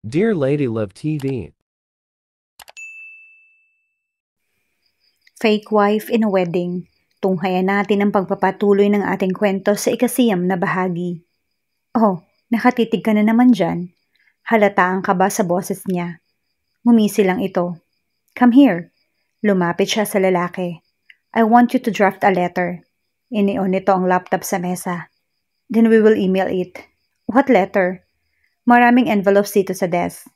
Dear Lady Love TV, Fake wife in a wedding. Tunghayan natin ang pagpapatuloy ng ating kwento sa ikasiyam na bahagi. Oh, nakatitig ka na naman dyan. Halataan ka ba sa boses niya? Ngumisi lang ito. Come here. Lumapit siya sa lalaki. I want you to draft a letter. Inion nito ang laptop sa mesa. Then we will email it. What letter? Maraming envelopes dito sa desk.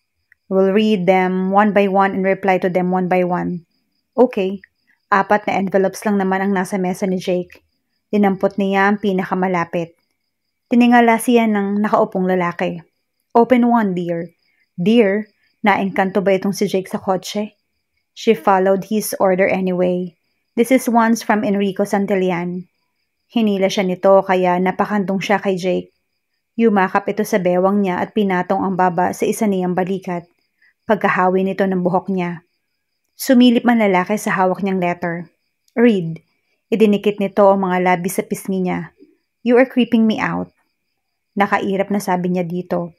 We'll read them one by one and reply to them one by one. Okay. 4 na envelopes lang naman ang nasa mesa ni Jake. Dinampot niya ang pinakamalapit. Tiningala siya ng nakaupong lalaki. Open one, dear. Dear, naengkanto ba itong si Jake sa kotse? She followed his order anyway. This is one's from Enrico Santillan. Hinila siya nito kaya napakandong siya kay Jake. Yumakap ito sa bewang niya at pinatong ang baba sa isa niyang balikat. Pagkahawi nito ng buhok niya. Sumilip man lalaki sa hawak niyang letter. Read. Idinikit nito ang mga labi sa pisngi niya. You are creeping me out. Nakairap na sabi niya dito.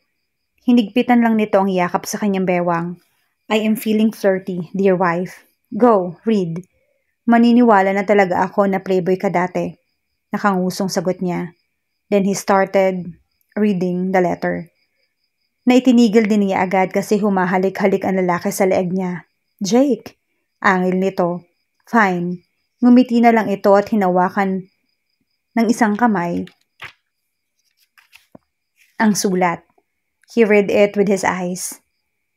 Hinigpitan lang nito ang yakap sa kanyang bewang. I am feeling flirty, dear wife. Go, read. Maniniwala na talaga ako na playboy ka dati. Nakangusong sagot niya. Then he started reading the letter. Naitinigil din niya agad kasi humahalik-halik ang lalaki sa leeg niya. Jake, angil nito. Fine. Ngumiti na lang ito at hinawakan ng isang kamay ang sulat. He read it with his eyes.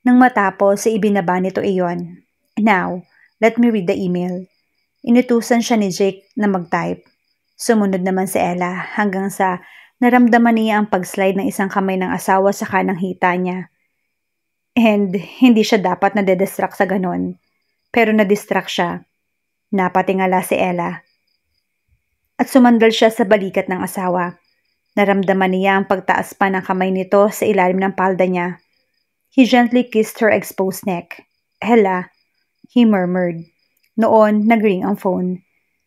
Nang matapos, ibinaba nito iyon. Now, let me read the email. Inutusan siya ni Jake na mag-type. Sumunod naman si Ella hanggang sa naramdaman niya ang pag-slide ng isang kamay ng asawa sa kanang hita niya. And hindi siya dapat nade-distract sa ganon. Pero na-distract siya. Napatingala si Ella. At sumandal siya sa balikat ng asawa. Naramdaman niya ang pagtaas pa ng kamay nito sa ilalim ng palda niya. He gently kissed her exposed neck. Ella, he murmured. Noon, nag-ring ang phone.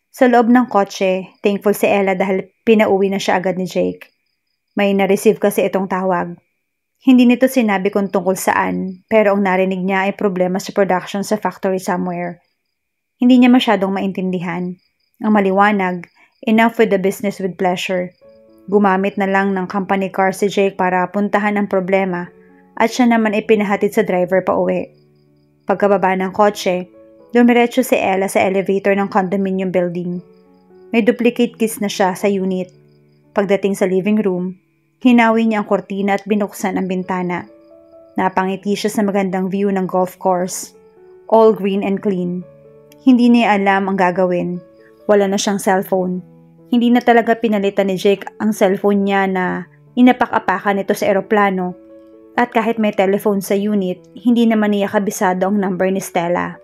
Sa loob ng kotse, thankful si Ella dahil pinauwi na siya agad ni Jake. May na-receive kasi itong tawag. Hindi nito sinabi kung tungkol saan, pero ang narinig niya ay problema sa production sa factory somewhere. Hindi niya masyadong maintindihan. Ang maliwanag, enough with the business with pleasure. Gumamit na lang ng company car si Jake para puntahan ang problema at siya naman ay pinahatid sa driver pa uwi. Pagkababa ng kotse, dumiretso si Ella sa elevator ng condominium building. May duplicate kiss na siya sa unit. Pagdating sa living room, hinawi niya ang kortina at binuksan ang bintana. Napangiti siya sa magandang view ng golf course. All green and clean. Hindi niya alam ang gagawin. Wala na siyang cellphone. Hindi na talaga pinalitan ni Jake ang cellphone niya na inapak-apakan nito sa eroplano. At kahit may telephone sa unit, hindi naman niya kabisado ang number ni Stella.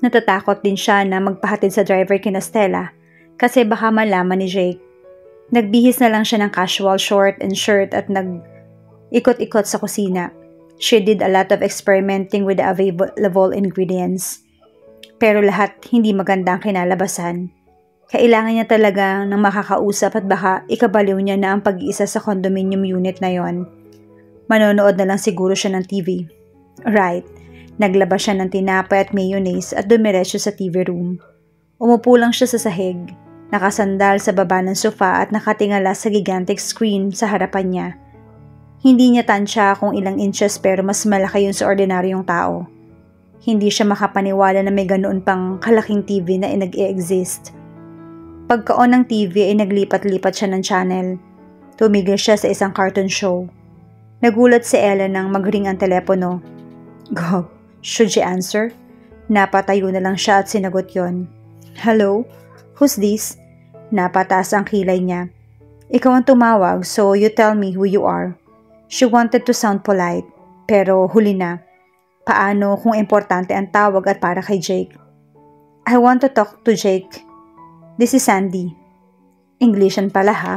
Natatakot din siya na magpahatid sa driver kina Stella kasi baka malaman ni Jake. Nagbihis na lang siya ng casual short and shirt at nag-ikot-ikot sa kusina. She did a lot of experimenting with the available ingredients. Pero lahat hindi maganda ang kinalabasan. Kailangan niya talaga ng makakausap at baka ikabaliw niya na ang pag-iisa sa condominium unit na yon. Manonood na lang siguro siya ng TV. Right. Naglabas siya ng tinapay at mayonnaise at dumiretso sa TV room. Umupo lang siya sa sahig. Nakasandal sa baba ng sofa at nakatingala sa gigantic screen sa harapan niya. Hindi niya tansya kung ilang inches pero mas malaki yun sa ordinaryong tao. Hindi siya makapaniwala na may ganoon pang kalaking TV na nag-e-exist. Pagkaon ng TV ay naglipat-lipat siya ng channel. Tumigil siya sa isang cartoon show. Nagulat si Ella nang mag-ring ang telepono. Go, should she answer? Napatayo na lang siya at sinagot yon. Hello? Who's this? Napataas ang kilay niya. Ikaw ang tumawag, so you tell me who you are. She wanted to sound polite, pero huli na. Paano kung importante ang tawag at para kay Jake? I want to talk to Jake. This is Sandy. Englishan pala ha?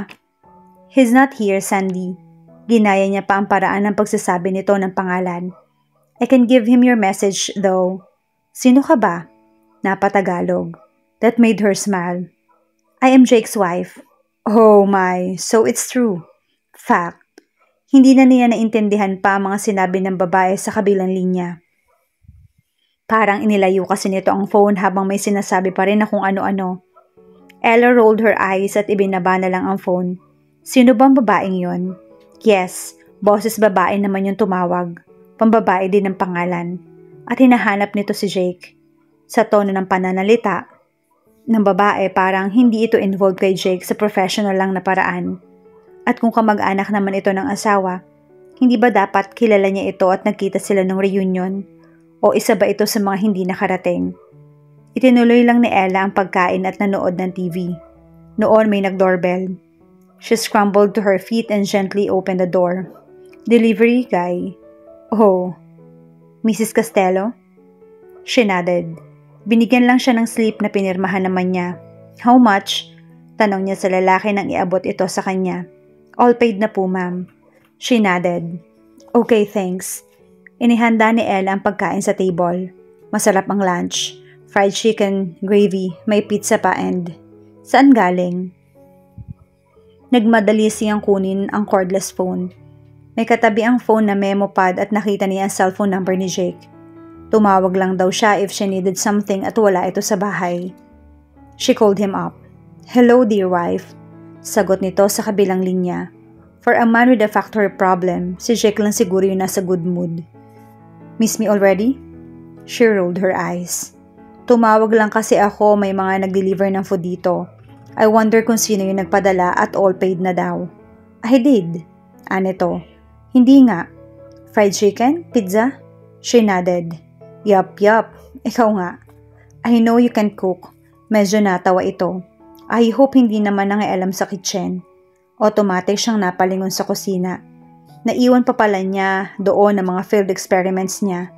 He's not here, Sandy. Ginaya niya pa ang paraan ng pagsasabi nito ng pangalan. I can give him your message though. Sino ka ba? Napatagalog. That made her smile. I am Jake's wife. Oh my, so it's true. Fact. Hindi na niya naintindihan pa ang mga sinabi ng babae sa kabilang linya. Parang inilayo kasi nito ang phone habang may sinasabi pa rin na kung ano-ano. Ella rolled her eyes at ibinaba na lang ang phone. Sino bang babaeng yon? Yes, boses babae naman yung tumawag. Pambabae din ang pangalan. At hinahanap nito si Jake. Sa tono ng pananalita ng babae, parang hindi ito involved kay Jake sa professional lang na paraan. At kung kamag-anak naman ito ng asawa, hindi ba dapat kilala niya ito at nagkita sila ng reunion? O isa ba ito sa mga hindi nakarating? Itinuloy lang ni Ella ang pagkain at nanood ng TV. Noon may nag-doorbell. She scrambled to her feet and gently opened the door. Delivery guy. Oh, Mrs. Costello? She nodded. Binigyan lang siya ng slip na pinirmahan naman niya. How much? Tanong niya sa lalaki nang iabot ito sa kanya. All paid na po, ma'am. She nodded. Okay, thanks. Inihanda ni Ella ang pagkain sa table. Masarap ang lunch. Fried chicken, gravy, may pizza pa and... Saan galing? Nagmadali siyang kunin ang cordless phone. May katabi ang phone na memo pad at nakita niya ang cellphone number ni Jake. Tumawag lang daw siya if she needed something at wala ito sa bahay. She called him up. Hello, dear wife. Sagot nito sa kabilang linya. For a man with a factory problem, si Jake lang siguro yung nasa good mood. Miss me already? She rolled her eyes. Tumawag lang kasi ako, may mga nag-deliver ng food dito. I wonder kung sino yung nagpadala at all paid na daw. I did. Anito. Hindi nga. Fried chicken? Pizza? She nodded. Yup. Ikaw nga. I know you can cook. Medyo natawa ito. I hope hindi naman nangialam sa kitchen. Automatic siyang napalingon sa kusina. Naiwan pa pala niya doon ang mga field experiments niya.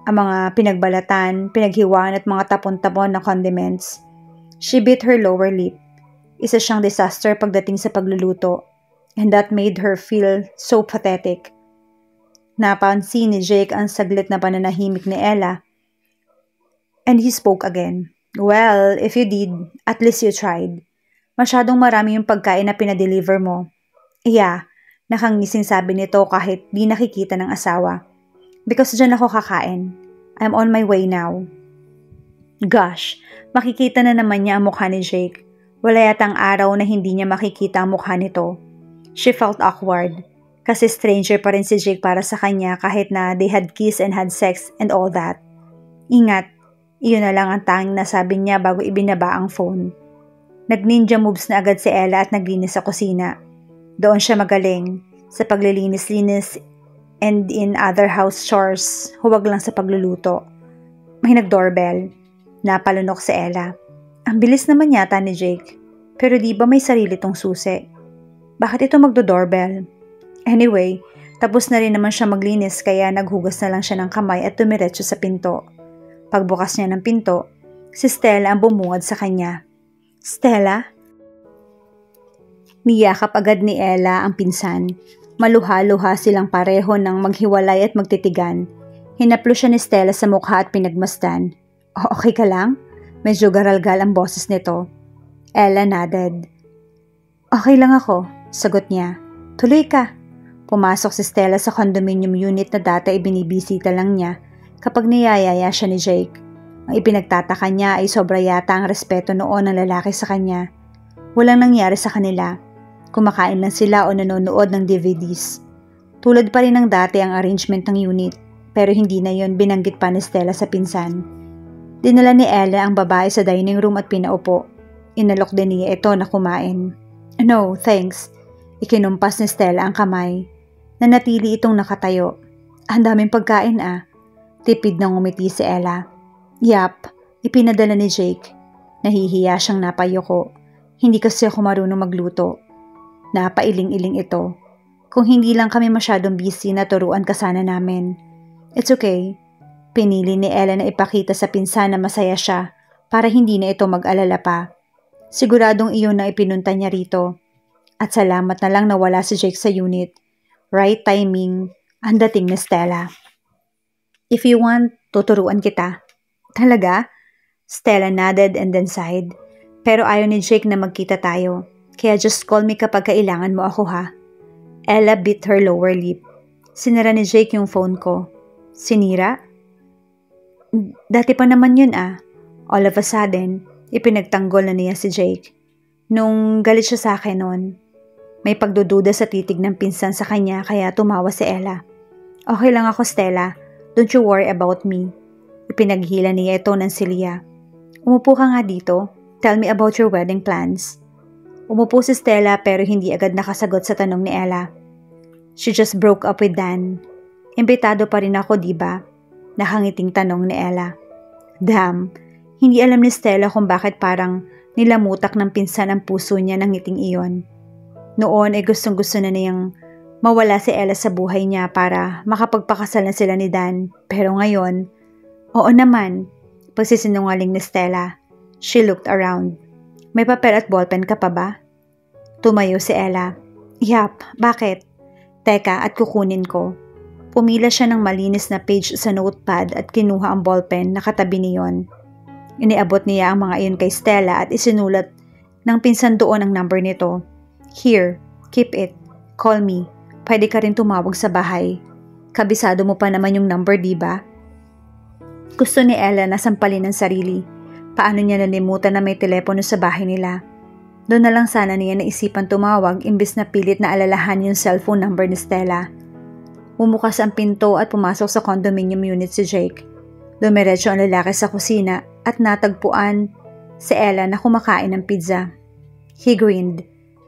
Ang mga pinagbalatan, pinaghiwaan at mga tapon-tapon na condiments. She bit her lower lip. Isa siyang disaster pagdating sa pagluluto. And that made her feel so pathetic. Napansin ni Jake ang saglit na pananahimik ni Ella. And he spoke again. Well, if you did, at least you tried. Masyadong marami yung pagkain na pinadeliver mo. Yeah, nakangising sabi nito kahit di nakikita ng asawa. Because dyan ako kakain. I'm on my way now. Gosh, makikita na naman niya ang mukha ni Jake. Wala yatang araw na hindi niya makikita ang mukha nito. She felt awkward. Kasi stranger pa rin si Jake para sa kanya kahit na they had kissed and had sex and all that. Ingat, iyon na lang ang tanging nasabi niya bago ibinaba ang phone. Nag-ninja moves na agad si Ella at naglinis sa kusina. Doon siya magaling sa paglilinis-linis and in other house chores, huwag lang sa pagluluto. May nag-doorbell. Napalunok si Ella. Ang bilis naman yata ni Jake. Pero di ba may sarili tong susi? Bakit ito magdo-doorbell? Anyway, tapos na rin naman siya maglinis kaya naghugas na lang siya ng kamay at tumiretso sa pinto. Pagbukas niya ng pinto, si Stella ang bumungad sa kanya. Stella? Niyakap agad ni Ella ang pinsan. Maluha-luha silang pareho nang maghiwalay at magtitigan. Hinaplo siya ni Stella sa mukha at pinagmasdan. Okay ka lang? Medyo garalgal ang boses nito. Ella nodded. Okay lang ako, sagot niya. Tuloy ka. Pumasok si Stella sa condominium unit na dati ibinibisita lang niya kapag niyayaya siya ni Jake. Ang ipinagtataka niya ay sobra yata ang respeto noon ng lalaki sa kanya. Walang nangyari sa kanila. Kumakain lang sila o nanonood ng DVDs. Tulad pa rin ng dati ang arrangement ng unit, pero hindi na yon binanggit pa ni Stella sa pinsan. Dinala ni Ella ang babae sa dining room at pinaupo. Inalok din niya ito na kumain. No, thanks. Ikinumpas ni Stella ang kamay. Nanatili itong nakatayo. Ang daming pagkain ah. Tipid nang umiti si Ella. Yap, ipinadala ni Jake. Nahihiya siyang napayoko. Hindi kasi ako marunong magluto. Napailing-iling ito. Kung hindi lang kami masyadong busy na turuan ka sana namin. It's okay. Pinili ni Ella na ipakita sa pinsan na masaya siya para hindi na ito mag-alala pa. Siguradong iyon na ipinunta niya rito. At salamat na lang na wala si Jake sa unit. Right timing, ang dating ni Stella. If you want, tuturuan kita. Talaga? Stella nodded and then sighed. Pero ayaw ni Jake na magkita tayo. Kaya just call me kapag kailangan mo ako ha. Ella bit her lower lip. Sinara ni Jake yung phone ko. Sinira? Dati pa naman yun ah. All of a sudden, ipinagtanggol na niya si Jake. Nung galit siya sa akin noon, may pagdududa sa titig ng pinsan sa kanya kaya tumawa si Ella. Okay lang ako, Stella. Don't you worry about me. Ipinaghila niya ito ng Celia. Umupo ka nga dito. Tell me about your wedding plans. Umupo si Stella pero hindi agad nakasagot sa tanong ni Ella. She just broke up with Dan. Imbitado pa rin ako, diba? Nakangiting tanong ni Ella. Damn, hindi alam ni Stella kung bakit parang nilamutak ng pinsan ang puso niya ng ngiting iyon. Noon ay gustong-gusto na niyang mawala si Ella sa buhay niya para makapagpakasal na sila ni Dan. Pero ngayon, oo naman, pagsisinungaling ni Stella. She looked around. May papel at ballpen ka pa ba? Tumayo si Ella. Yap, bakit? Teka at kukunin ko. Pumila siya ng malinis na page sa notepad at kinuha ang ballpen na katabi niyon. Iniabot niya ang mga iyon kay Stella at isinulat ng pinsan doon ang number nito. Here, keep it. Call me. Pwede ka rin tumawag sa bahay. Kabisado mo pa naman yung number, diba? Gusto ni Ella na sampalin ng sarili. Paano niya nalimutan na may telepono sa bahay nila? Doon na lang sana niya naisipan tumawag imbis na pilit na alalahan yung cellphone number ni Stella. Bumukas ang pinto at pumasok sa condominium unit si Jake. Dumiretso ang lalaki sa kusina at natagpuan si Ella na kumakain ng pizza. He grinned.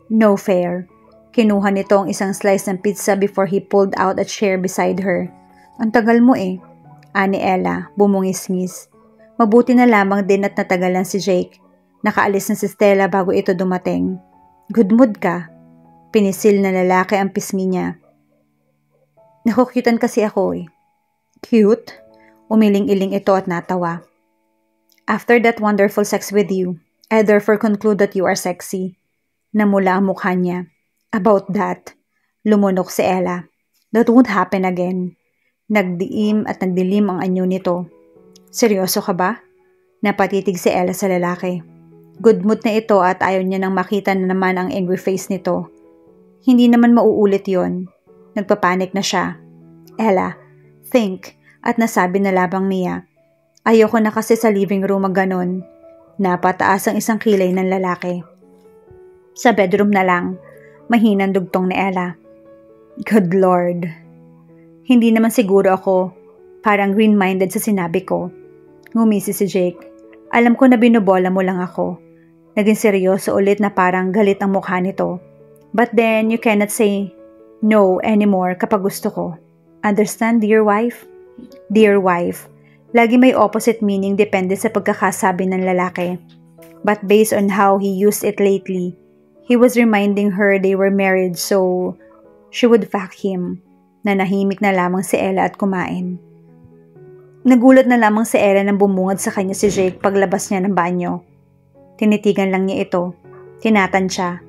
No fair. Kinuha nito ang isang slice ng pizza before he pulled out a chair beside her. Ang tagal mo eh. Ani Ella, bumungis-ngis. Mabuti na lamang din at natagalan si Jake. Nakaalis na si Stella bago ito dumating. Good mood ka. Pinisil na lalaki ang pisngi niya. Nakukyutan kasi ako eh. Cute? Umiling-iling ito at natawa. After that wonderful sex with you, I therefore conclude that you are sexy. Namula ang mukha niya. About that, lumunok si Ella. That won't happen again. Nagdiim at nagdilim ang anyo nito. Seryoso ka ba? Napatitig si Ella sa lalaki. Good mood na ito at ayaw niya nang makita na naman ang angry face nito. Hindi naman mauulit yon. Nagpapanik na siya. Ella, think, at nasabi na labang niya. Ayoko na kasi sa living room maganon. Napataas ang isang kilay ng lalaki. Sa bedroom na lang, mahinang dugtong ni Ella. Good Lord. Hindi naman siguro ako parang green-minded sa sinabi ko. Ngumisi si Jake. Alam ko na binubola mo lang ako. Naging seryoso ulit na parang galit ang mukha nito. But then you cannot say no anymore kapag gusto ko. Understand, dear wife? Dear wife. Lagi may opposite meaning depende sa pagkakasabi ng lalaki. But based on how he used it lately, he was reminding her they were married so she would fuck him. Nanahimik na lamang si Ella at kumain. Nagulat na lamang si Ella nang bumungad sa kanya si Jake paglabas niya ng banyo. Tinitigan lang niya ito. Tinatansya.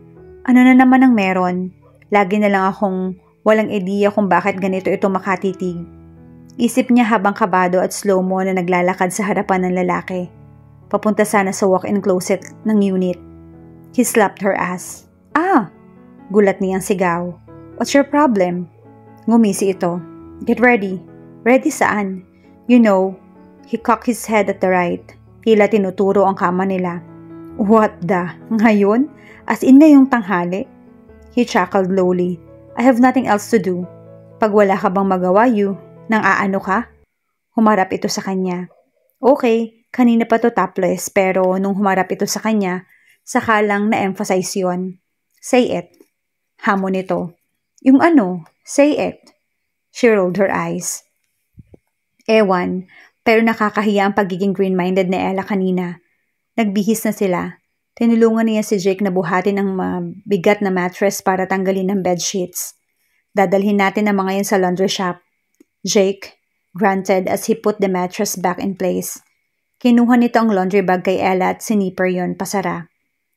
Ano na naman ang meron? Lagi na lang akong walang ideya kung bakit ganito ito makatitig. Isip niya habang kabado at slow-mo na naglalakad sa harapan ng lalaki. Papunta sana sa walk-in closet ng unit. He slapped her ass. Ah! Gulat niyang sigaw. What's your problem? Ngumisi ito. Get ready. Ready saan? You know, he cocked his head at the right. Tila tinuturo ang kama nila. What the? Ngayon? As in ngayong tanghali? He chuckled lowly. I have nothing else to do. Pag wala ka bang magawa, nang aano ka? Humarap ito sa kanya. Okay, kanina pa to topless pero nung humarap ito sa kanya, saka lang na-emphasize yon. Say it. Hamon nito. Yung ano? Say it. She rolled her eyes. Ewan, pero nakakahiya ang pagiging green-minded ni Ella kanina. Nagbihis na sila. Tinulungan niya si Jake na buhatin ang mabigat na mattress para tanggalin ang bedsheets. Dadalhin natin ang mga yan sa laundry shop. Jake grunted as he put the mattress back in place. Kinuha nito ang laundry bag kay Ella at sinipper yon pasara.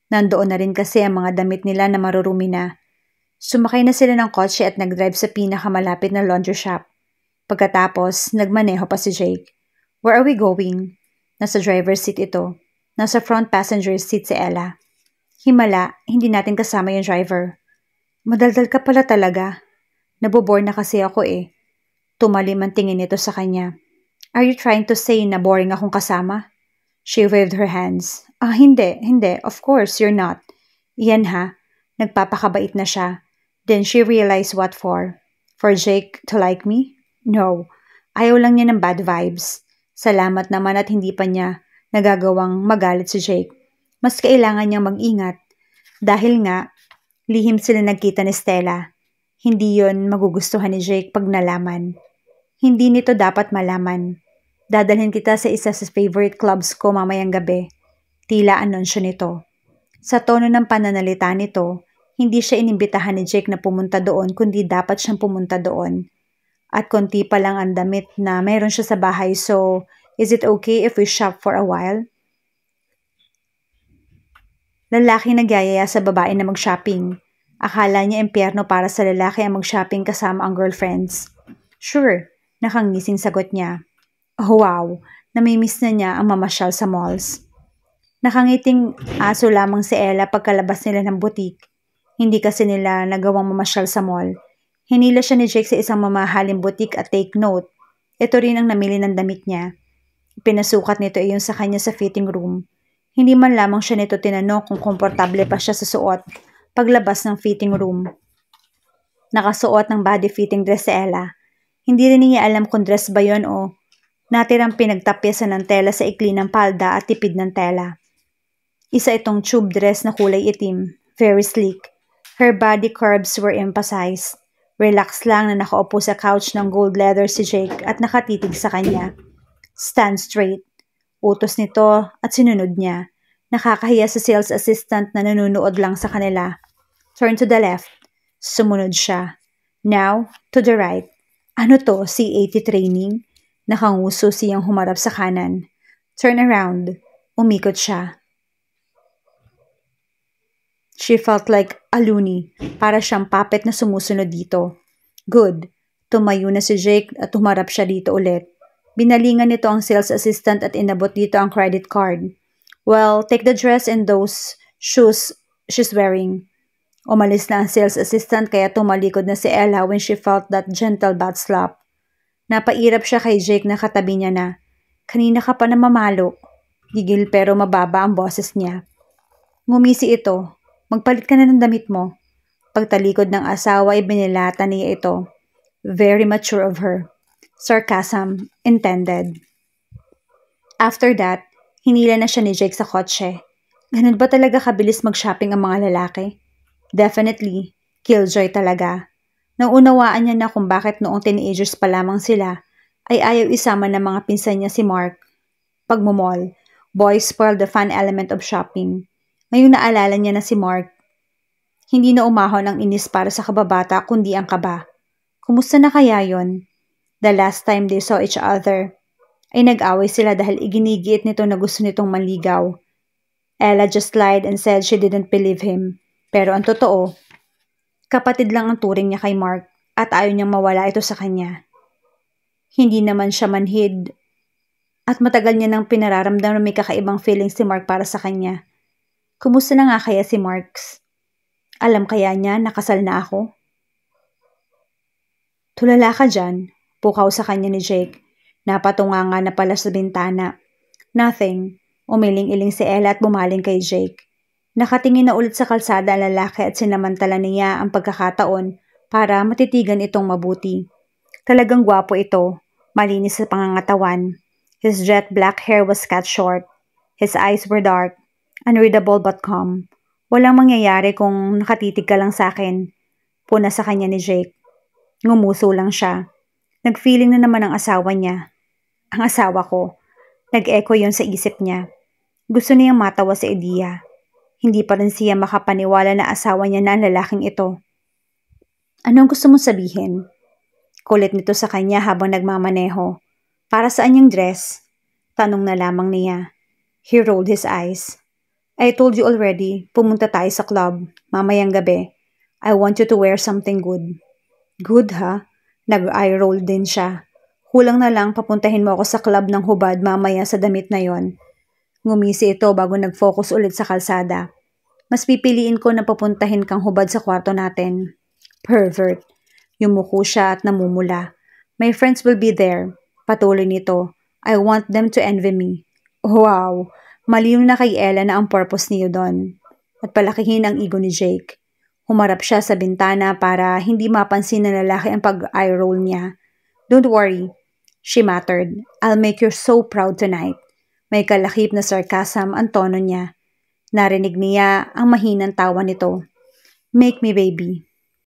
Nandoon na rin kasi ang mga damit nila na marurumi na. Sumakay na sila ng kotse at nag-drive sa pinakamalapit na laundry shop. Pagkatapos, nagmaneho pa si Jake. Where are we going? Nasa driver's seat ito. Nasa front passenger seat si Ella. Himala, hindi natin kasama yung driver. Madaldal ka pala talaga. Nabobore na kasi ako eh. Tumalim ang tingin nito sa kanya. Are you trying to say na boring akong kasama? She waved her hands. Hindi. Of course, you're not. Iyan ha. Nagpapakabait na siya. Then she realized what for. For Jake to like me? No. Ayaw lang niya ng bad vibes. Salamat naman at hindi pa niya nagagawang magalit si Jake. Mas kailangan niyang mag-ingat. Dahil nga, lihim sila nagkita ni Stella. Hindi yon magugustuhan ni Jake pag nalaman. Hindi nito dapat malaman. Dadalhin kita sa isa sa favorite clubs ko mamayang gabi. Tila anunsyo nito. Sa tono ng pananalita nito, hindi siya inimbitahan ni Jake na pumunta doon kundi dapat siyang pumunta doon. At konti pa lang ang damit na meron siya sa bahay, so is it okay if we shop for a while? Lalaki nagyayaya sa babae na mag-shopping. Akala niya impyerno para sa lalaki ang mag-shopping kasama ang girlfriends. Sure, nakangising sagot niya. Oh wow, namimiss na niya ang mamasyal sa malls. Nakangiting aso lamang si Ella pagkalabas nila ng butik. Hindi kasi nila nagawang mamasyal sa mall. Hinila siya ni Jake sa isang mamahaling butik at take note. Ito rin ang namili ng damit niya. Pinasukat nito iyon sa kanya sa fitting room. Hindi man lamang siya nito tinanong kung komportable pa siya sa suot paglabas ng fitting room. Nakasuot ng body fitting dress si Ella. Hindi rin niya alam kung dress ba yon o natirang pinagtapyasan ng tela sa ikli ng palda at tipid ng tela. Isa itong tube dress na kulay itim, very sleek. Her body curves were emphasized. Relax lang na nakaupo sa couch ng gold leather si Jake at nakatitig sa kanya. Stand straight. Utos nito at sinunod niya. Nakakahiya sa sales assistant na nanunood lang sa kanila. Turn to the left. Sumunod siya. Now, to the right. Ano to, C80 training? Nakanguso siyang humarap sa kanan. Turn around. Umikot siya. She felt like a loony. Para siyang puppet na sumusunod dito. Good. Tumayo na si Jake at humarap siya dito ulit. Binalingan nito ang sales assistant at inabot dito ang credit card. Well, take the dress and those shoes she's wearing. Umalis na ang sales assistant kaya tumalikod na si Ella when she felt that gentle butt slap. Napairap siya kay Jake na katabi niya na, kanina ka pa na mamalo. Gigil pero mababa ang boses niya. Ngumisi ito. Magpalit ka na ng damit mo. Pagtalikod ng asawa ay binilata niya ito. Very mature of her. Sarcasm intended. After that, hinila na siya ni Jake sa kotse. Ganun ba talaga kabilis mag-shopping ang mga lalaki? Definitely, killjoy talaga. Naunawaan niya na kung bakit noong teenagers pa lamang sila ay ayaw isama ng mga pinsan niya si Mark. Pagmumall, boys spoil the fun element of shopping. Ngayong naalala niya na si Mark, hindi na umahon ang inis para sa kababata kundi ang kaba. Kumusta na kaya yon? The last time they saw each other, ay nag-away sila dahil iginigiit nito na gusto nitong manligaw. Ella just lied and said she didn't believe him. Pero ang totoo, kapatid lang ang turing niya kay Mark at ayaw niyang mawala ito sa kanya. Hindi naman siya manhid at matagal niya nang pinararamdam na may kakaibang feelings si Mark para sa kanya. Kumusta na nga kaya si Marks? Alam kaya niya nakasal na ako? Tulala ka dyan, pukaw sa kanya ni Jake. Napatunganga na pala sa bintana. Nothing. Umiling-iling si Ella at bumaling kay Jake. Nakatingin na ulit sa kalsada ang lalaki at sinamantala niya ang pagkakataon para matitigan itong mabuti. Talagang gwapo ito, malinis sa pangangatawan. His jet black hair was cut short. His eyes were dark, unreadable but calm. Walang mangyayari kung nakatitig ka lang sa akin. Puna sa kanya ni Jake. Ngumuso lang siya. Nag-feeling na naman ang asawa niya. Ang asawa ko. Nag-echo yon sa isip niya. Gusto niyang matawa sa ideya. Hindi pa rin siya makapaniwala na asawa niya na ang lalaking ito. Anong gusto mong sabihin? Kulit nito sa kanya habang nagmamaneho. Para saan yung dress? Tanong na lamang niya. He rolled his eyes. I told you already, pumunta tayo sa club, mamayang gabi. I want you to wear something good. Good ha? Nag-eye roll din siya. Kulang na lang papuntahin mo ako sa club ng hubad mamaya sa damit na yon. Ngumisi ito bago nag-focus ulit sa kalsada. Mas pipiliin ko na papuntahin kang hubad sa kwarto natin. Pervert. Yumuko siya at namumula. My friends will be there. Patuloy nito. I want them to envy me. Wow! Malinaw na kay Ella na ang purpose niyo doon. At palakihin ang ego ni Jake. Humarap siya sa bintana para hindi mapansin ng lalaki ang pag-eye roll niya. Don't worry, she muttered. I'll make you so proud tonight. May kalakip na sarcasm ang tono niya. Narinig niya ang mahinang tawa nito. Make me baby.